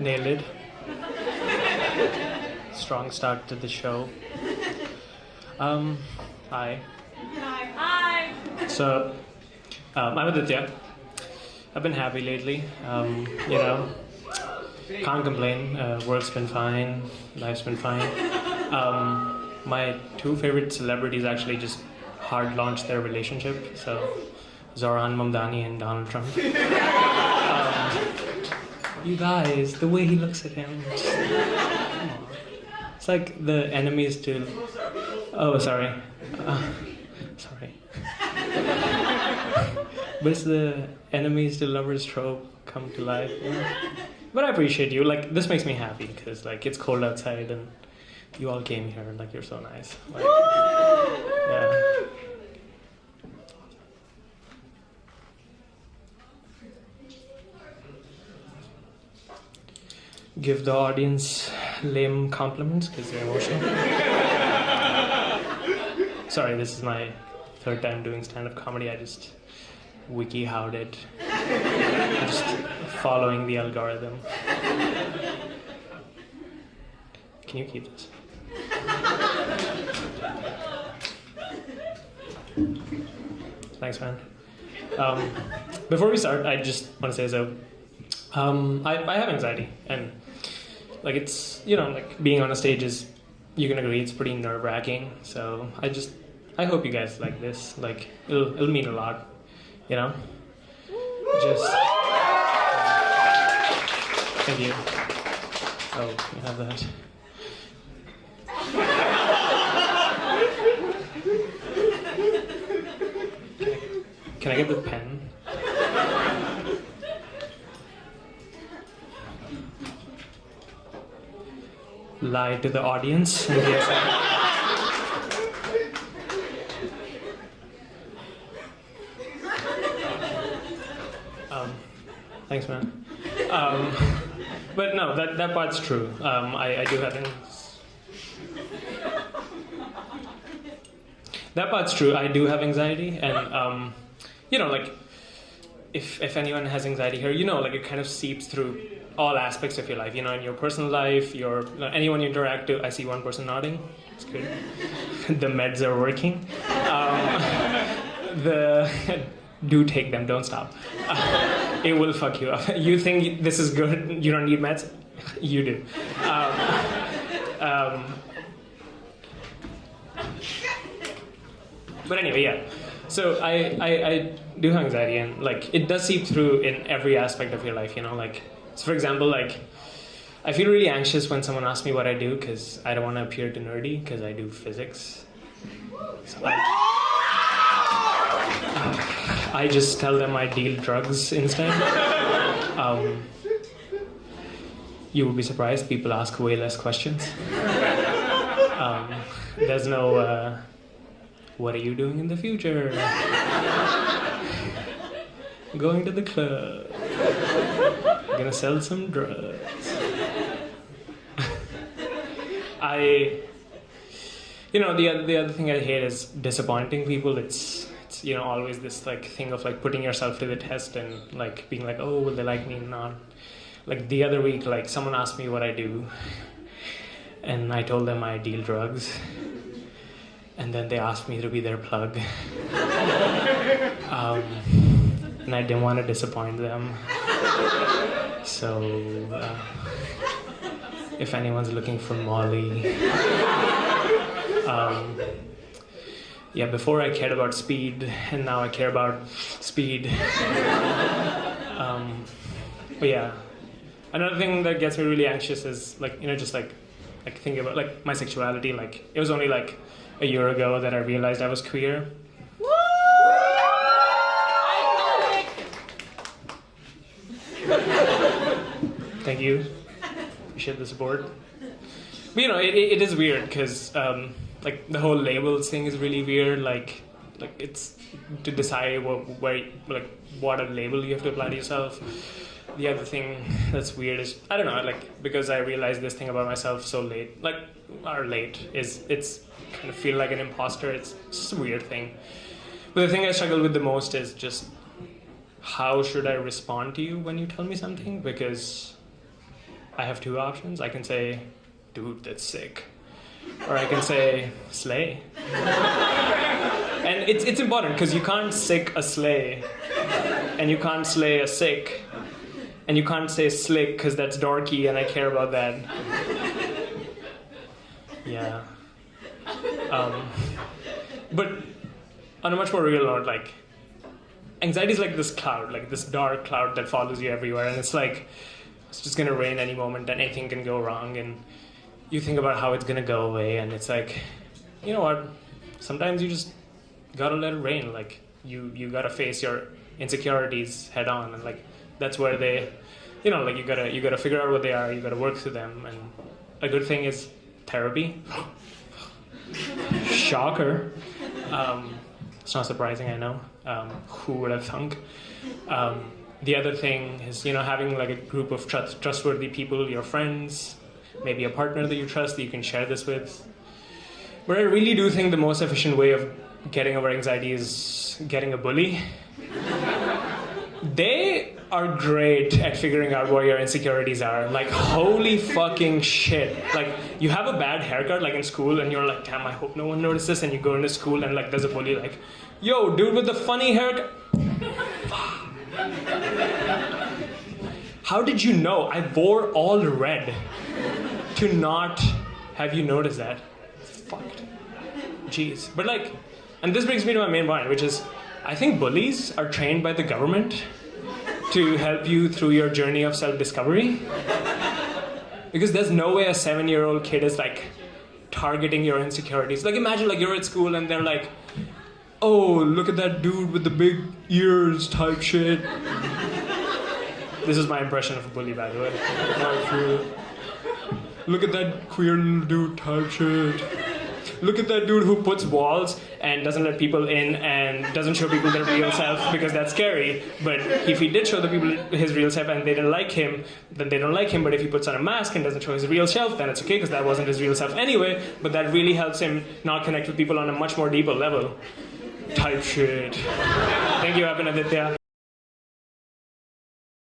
Nailed it. Strong start to the show. Hi. Hi. So, I'm Aditya. I've been happy lately. You know, can't complain. Work's been fine. Life's been fine. My two favorite celebrities actually just hard launched their relationship. So, Zoran Mamdani and Donald Trump. You guys, the way he looks at him. Just, come on. It's like the enemies to... Oh, sorry. Sorry. But it's the enemies to lovers trope come to life. You know? But I appreciate you. Like, this makes me happy because, like, it's cold outside and you all came here. Like, you're so nice. Like, yeah. Give the audience lame compliments because they're emotional. Sorry, this is my third time doing stand-up comedy. I just wiki-howed it. I'm just following the algorithm. Can you keep this? Thanks, man. Before we start, I just want to say so. I have anxiety, and like it's, you know, like being on a stage is, you can agree, it's pretty nerve-wracking. So I hope you guys like this. Like it'll mean a lot, you know. Just thank you. Oh, you have that. Can I get the pen? Lie to the audience. Thanks, man. But no, that part's true. I do have that part's true. I do have anxiety, and you know, like if anyone has anxiety here, you know, like it kind of seeps through all aspects of your life, you know, in your personal life, anyone you interact to. I see one person nodding. It's good. The meds are working. Do take them. Don't stop. It will fuck you up. You think this is good? You don't need meds? You do. But anyway, yeah. So I do have anxiety, and like it does seep through in every aspect of your life, you know, like. So for example, like, I feel really anxious when someone asks me what I do because I don't want to appear too nerdy because I do physics. So I just tell them I deal drugs instead. You would be surprised, people ask way less questions. There's no, what are you doing in the future? Going to the club. Gonna sell some drugs. You know, the other thing I hate is disappointing people. It's you know, always this like thing of like putting yourself to the test and like being like, oh, will they like me? Not. Like the other week, like someone asked me what I do, and I told them I deal drugs, and then they asked me to be their plug. And I didn't want to disappoint them. So, if anyone's looking for Molly, yeah, before I cared about speed, and now I care about speed. But yeah, another thing that gets me really anxious is like, you know, just like thinking about like my sexuality. Like it was only like a year ago that I realized I was queer. Thank you. Appreciate the support. But you know, it is weird because like the whole labels thing is really weird. Like it's to decide what a label you have to apply to yourself. The other thing that's weird is, I don't know, like because I realized this thing about myself so late, it's kind of feel like an imposter. It's just a weird thing. But the thing I struggle with the most is just how should I respond to you when you tell me something? Because I have two options. I can say, dude, that's sick. Or I can say, slay. And it's important because you can't sick a slay. And you can't slay a sick. And you can't say slick because that's dorky and I care about that. Yeah. But on a much more real note, like, anxiety is like this cloud, like this dark cloud that follows you everywhere. And it's like, it's just going to rain any moment, anything can go wrong. And you think about how it's going to go away. And it's like, you know what? Sometimes you just got to let it rain. Like, you got to face your insecurities head on. And like, that's where they, you know, like you gotta figure out what they are, you gotta work through them. And a good thing is therapy. Shocker. It's not surprising, I know. Who would have thunk? The other thing is, you know, having like a group of trustworthy people, your friends, maybe a partner that you trust that you can share this with. But I really do think the most efficient way of getting over anxiety is getting a bully. They are great at figuring out what your insecurities are. Like, holy fucking shit. Like, you have a bad haircut, like in school, and you're like, damn, I hope no one noticed this. And you go into school and like, there's a bully like, yo, dude with the funny haircut. How did you know? I wore all red to not have you noticed that. Fucked. Jeez. But like, and this brings me to my main point, which is, I think bullies are trained by the government to help you through your journey of self-discovery. Because there's no way a 7-year-old kid is like targeting your insecurities. Like, imagine like you're at school and they're like, oh, look at that dude with the big ears type shit. This is my impression of a bully, by the way. Not true. Look at that queer little dude type shit. Look at that dude who puts walls and doesn't let people in and doesn't show people their real self because that's scary. But if he did show the people his real self and they didn't like him, then they don't like him. But if he puts on a mask and doesn't show his real self, then it's okay because that wasn't his real self anyway. But that really helps him not connect with people on a much more deeper level. Type shit. Thank you, Aditya.